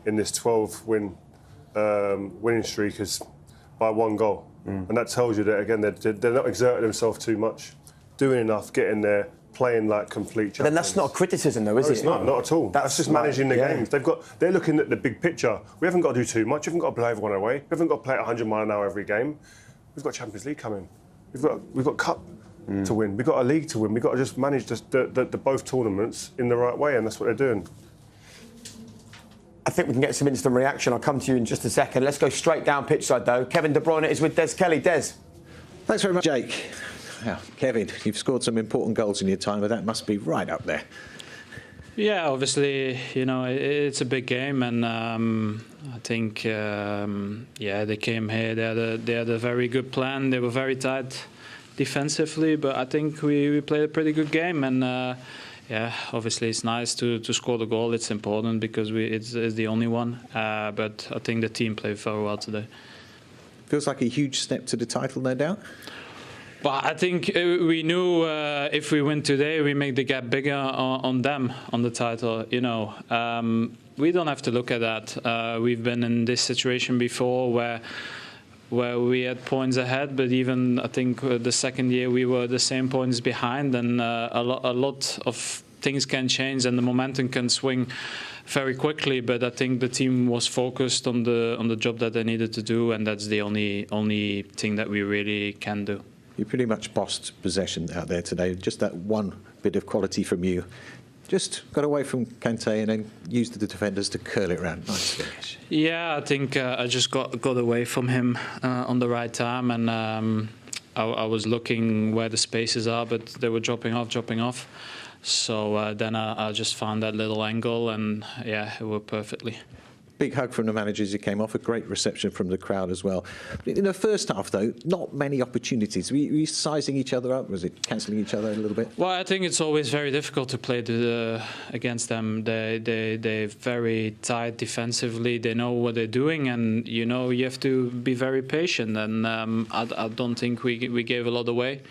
in this 12-win winning streak is by 1 goal. And that tells you that, again, they're not exerting themselves too much, doing enough, getting there, playing like complete champions. Then that's not a criticism, though, is it? It's not at all. That's just managing the games. They're looking at the big picture. We haven't got to do too much. We haven't got to play everyone away. We haven't got to play at 100 mile an hour every game. We've got Champions League coming. We've got Cup to win. We've got a league to win. We've got to just manage the both tournaments in the right way, and that's what they're doing. I think we can get some instant reaction. I'll come to you in just a second. Let's go straight down pitch side, though. Kevin De Bruyne is with Des Kelly. Des. Thanks very much, Jake. Now, Kevin, you've scored some important goals in your time, but that must be right up there. Yeah, obviously, you know, it's a big game, and I think, they came here. They had a very good plan. They were very tight defensively, but I think we played a pretty good game, and obviously it's nice to score the goal. It's important because it's the only one, but I think the team played very well today. Feels like a huge step to the title, no doubt. But I think we knew if we win today, we make the gap bigger on them, on the title. You know, we don't have to look at that. We've been in this situation before where we had points ahead, but even I think the second year we were the same points behind, and a lot of things can change and the momentum can swing very quickly. But I think the team was focused on the job that they needed to do, and that's the only thing that we really can do. You pretty much bossed possession out there today. Just that one bit of quality from you. Just got away from Kante and then used the defenders to curl it around. Nice finish. Yeah, I think I just got away from him on the right time, and I was looking where the spaces are, but they were dropping off. So then I just found that little angle, and it worked perfectly. Big hug from the manager as he came off. A great reception from the crowd as well. In the first half, though, not many opportunities. Were you sizing each other up? Was it cancelling each other a little bit? Well, I think it's always very difficult to play against them. They're very tight defensively. They know what they're doing, and you know you have to be very patient. And I don't think we gave a lot away.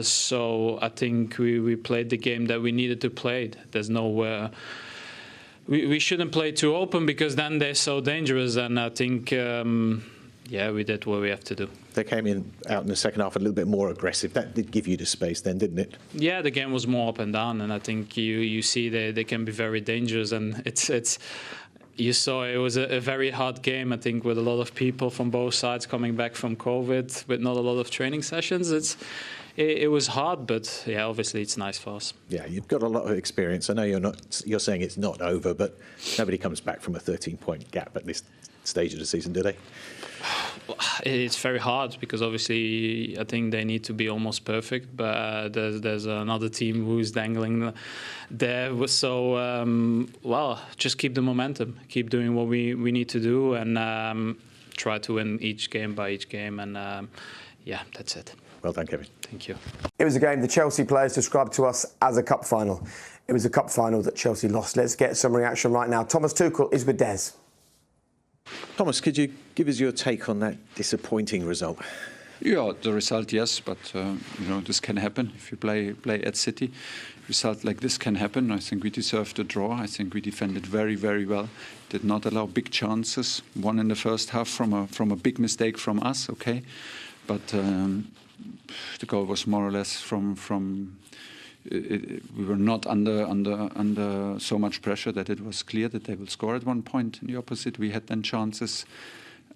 So I think we played the game that we needed to play. There's nowhere. We shouldn't play too open because then they're so dangerous, and I think, we did what we have to do. They came out in the second half a little bit more aggressive. That did give you the space then, didn't it? Yeah, the game was more up and down, and I think you see they can be very dangerous, and it's you saw it was a very hard game, I think, with a lot of people from both sides coming back from COVID, with not a lot of training sessions. It was hard, but obviously it's nice for us. Yeah, you've got a lot of experience. I know you're saying it's not over, but nobody comes back from a 13-point gap at this stage of the season, do they? It's very hard because obviously I think they need to be almost perfect, but there's another team who's dangling there. So, just keep the momentum, keep doing what we need to do, and try to win each game by each game, and that's it. Well done, Kevin. Thank you. It was a game the Chelsea players described to us as a cup final. It was a cup final that Chelsea lost. Let's get some reaction right now. Thomas Tuchel is with Des. Thomas, could you give us your take on that disappointing result? Yeah, the result, yes, but this can happen if you play at City. Result like this can happen. I think we deserved a draw. I think we defended very, very well. Did not allow big chances. One in the first half from a big mistake from us. Okay, but the goal was more or less from. We were not under so much pressure that it was clear that they will score at one point. In the opposite, we had then chances.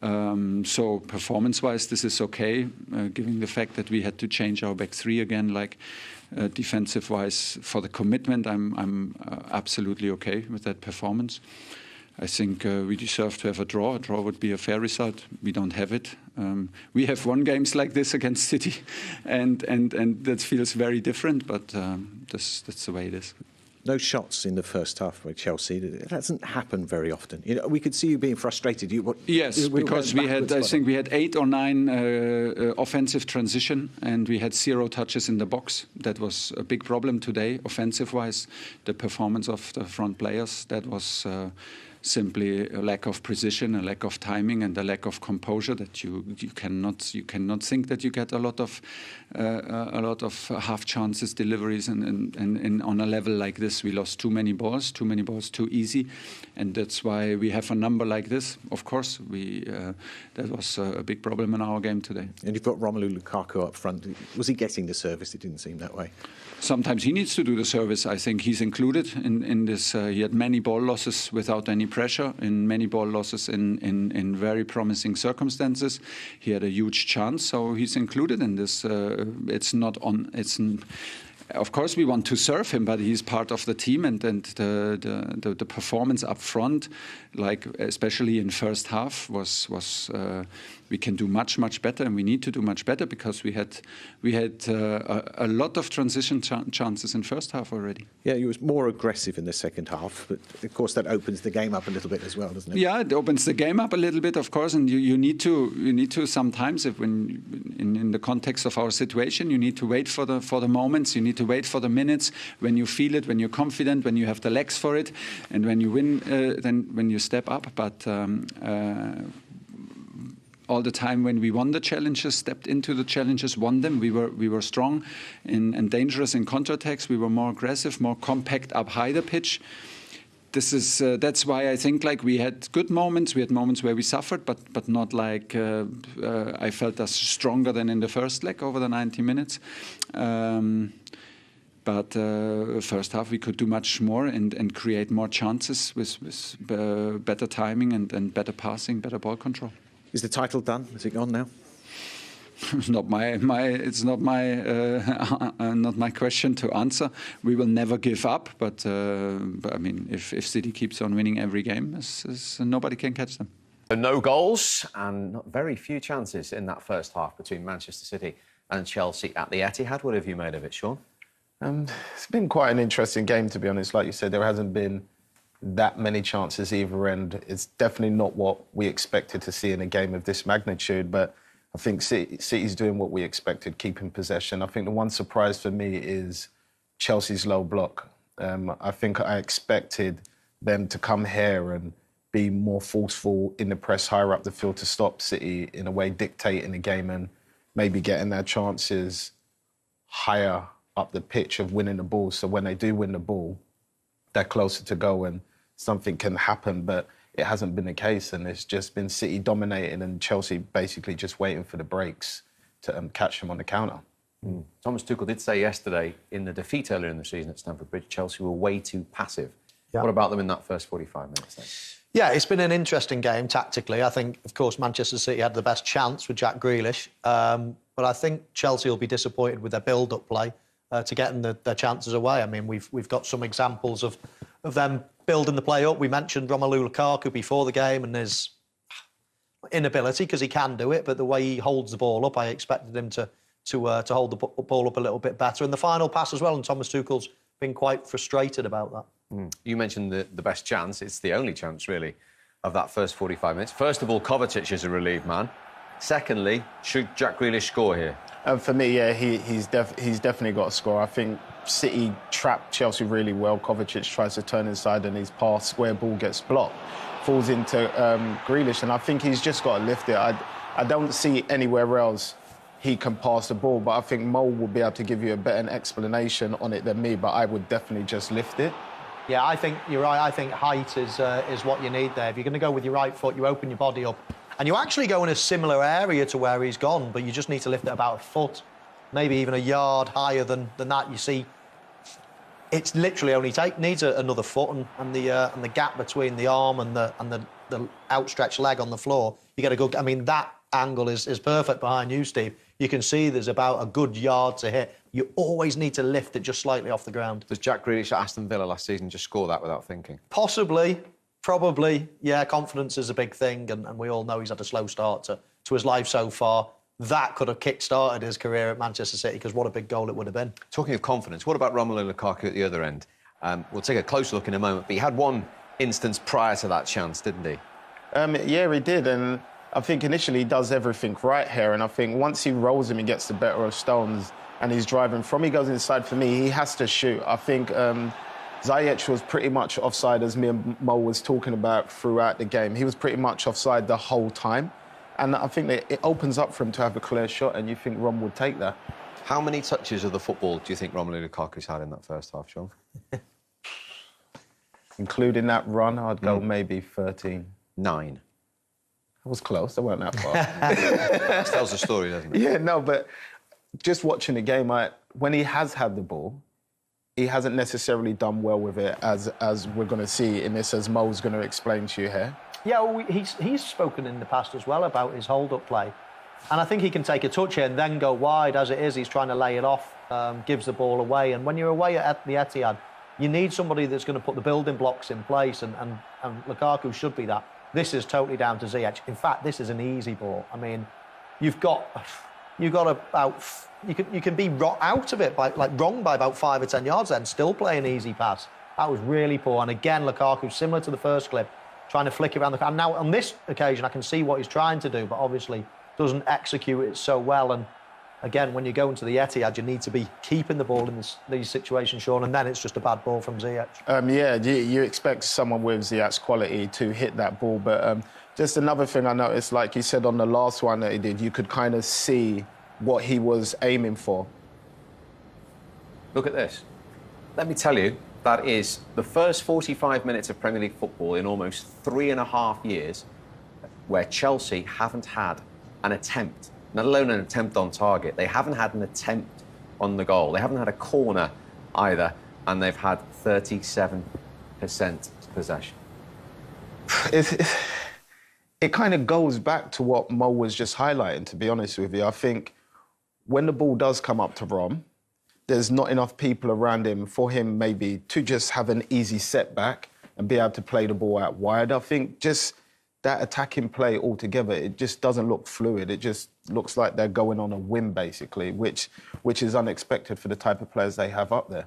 So performance-wise, this is okay, given the fact that we had to change our back three again. Like defensive-wise, for the commitment, I'm absolutely okay with that performance. I think we deserve to have a draw. A draw would be a fair result. We don't have it. We have won games like this against City, and that feels very different. But that's the way it is. No shots in the first half by Chelsea. It hasn't happened very often. You know, we could see you being frustrated. Yes, because we had, I think we had 8 or 9 offensive transition, and we had 0 touches in the box. That was a big problem today, offensive-wise. The performance of the front players, that was simply a lack of precision, a lack of timing, and a lack of composure that you cannot think that you get a lot of half chances, deliveries, and on a level like this, we lost too many balls too easy, and that's why we have a number like this. Of course, that was a big problem in our game today. And you've got Romelu Lukaku up front. Was he getting the service? It didn't seem that way. Sometimes he needs to do the service. I think he's included in this. He had many ball losses without any pressure, in many ball losses in very promising circumstances. He had a huge chance, so he's included in this. Of course, we want to serve him, but he's part of the team, and the performance up front, like especially in first half, was we can do much better, and we need to do much better because we had a lot of transition chances in first half already. Yeah, he was more aggressive in the second half, but of course that opens the game up a little bit as well, doesn't it? Yeah, it opens the game up a little bit, of course, and you need to sometimes, in the context of our situation, you need to wait for the moments, you need to wait for the minutes when you feel it, when you're confident, when you have the legs for it, and when you win, then when you step up. But all the time when we won the challenges, stepped into the challenges, won them, we were strong and dangerous in counterattacks. We were more aggressive, more compact up high the pitch. That's why I think like we had good moments. We had moments where we suffered, but not like I felt us stronger than in the first leg over the 90 minutes. But first half we could do much more and create more chances with better timing and better passing, better ball control. Is the title done? Is it gone now? It's not my question to answer. We will never give up, but I mean, if City keeps on winning every game, nobody can catch them. No goals and not very few chances in that first half between Manchester City and Chelsea at the Etihad. What have you made of it, Sean? It's been quite an interesting game, to be honest. Like you said, there hasn't been that many chances either end. It's definitely not what we expected to see in a game of this magnitude, but I think City's doing what we expected, keeping possession. I think the one surprise for me is Chelsea's low block. I think I expected them to come here and be more forceful in the press higher up the field to stop City, in a way dictating the game and maybe getting their chances higher up the pitch of winning the ball. So when they do win the ball, they're closer to goal and something can happen, but it hasn't been the case, and it's just been City dominating and Chelsea basically just waiting for the breaks to catch them on the counter. Thomas Tuchel did say yesterday in the defeat earlier in the season at Stamford Bridge, Chelsea were way too passive. Yeah. What about them in that first 45 minutes then? Yeah, it's been an interesting game tactically. I think, of course, Manchester City had the best chance with Jack Grealish, but I think Chelsea will be disappointed with their build-up play to getting their chances away. I mean, we've got some examples of them building the play up. We mentioned Romelu Lukaku before the game and his inability, because he can do it, but the way he holds the ball up, I expected him to hold the ball up a little bit better. And the final pass as well, and Thomas Tuchel's been quite frustrated about that. You mentioned the best chance. It's the only chance, really, of that first 45 minutes. First of all, Kovacic is a relieved man. Secondly, should Jack Grealish score here? For me, yeah, he's definitely got to score. I think City trapped Chelsea really well. Kovacic tries to turn inside and his pass, square ball gets blocked, falls into Grealish, and I think he's just got to lift it. I don't see anywhere else he can pass the ball, but I think Mo will be able to give you a better explanation on it than me, but I would definitely just lift it. Yeah, I think you're right. I think height is what you need there. If you're going to go with your right foot, you open your body up, and you actually go in a similar area to where he's gone, but you just need to lift it about a foot, maybe even a yard higher than that. You see, it's literally only needs another foot, and the gap between the arm and the outstretched leg on the floor, you get a good. I mean, that angle is perfect behind you, Steve. You can see there's about a good yard to hit. You always need to lift it just slightly off the ground. Does Jack Grealish at Aston Villa last season just score that without thinking? Possibly. Probably, yeah, confidence is a big thing, and we all know he's had a slow start to his life so far. That could have kick-started his career at Manchester City, because what a big goal it would have been. Talking of confidence, what about Romelu Lukaku at the other end? We'll take a closer look in a moment, but he had one instance prior to that chance, didn't he? Yeah, he did, and I think initially he does everything right here, and I think once he rolls him, he gets the better of Stones, and he's driving from, he goes inside. For me, he has to shoot. I think Ziyech was pretty much offside, as me and Mo was talking about throughout the game. He was pretty much offside the whole time. And I think that it opens up for him to have a clear shot, and you think Rom would take that. How many touches of the football do you think Romelu Lukaku's had in that first half, Sean? Including that run, I'd go maybe 13. 9. I was close, I weren't that far. That tells the story, doesn't it? Yeah, no, but just watching the game, when he has had the ball, he hasn't necessarily done well with it, as we're going to see in this, as Mo's going to explain to you here. Yeah, well, he's spoken in the past as well about his hold-up play. And I think he can take a touch here and then go wide. As it is, he's trying to lay it off, gives the ball away. And when you're away at the Etihad, you need somebody that's going to put the building blocks in place, and Lukaku should be that. This is totally down to Ziyech. In fact, this is an easy ball. I mean, you've got about... You can be out of it, wrong by about 5 or 10 yards then, still play an easy pass. That was really poor. And again, Lukaku, similar to the first clip, trying to flick around the... And now, on this occasion, I can see what he's trying to do, but obviously doesn't execute it so well. And again, when you go into the Etihad, you need to be keeping the ball in these situations, Sean, and then it's just a bad ball from Ziyech. Yeah, you expect someone with Ziyech's quality to hit that ball, but just another thing I noticed, like you said on the last one that he did, you could kind of see what he was aiming for. Look at this. Let me tell you, that is the first 45 minutes of Premier League football in almost 3.5 years where Chelsea haven't had an attempt, let alone an attempt on target. They haven't had an attempt on the goal. They haven't had a corner either, and they've had 37% possession. It kind of goes back to what Mo was just highlighting, to be honest with you. I think when the ball does come up to Rom, there's not enough people around him for him maybe to just have an easy setback and be able to play the ball out wide. I think just that attacking play altogether, it just doesn't look fluid. It just looks like they're going on a whim, basically, which is unexpected for the type of players they have up there.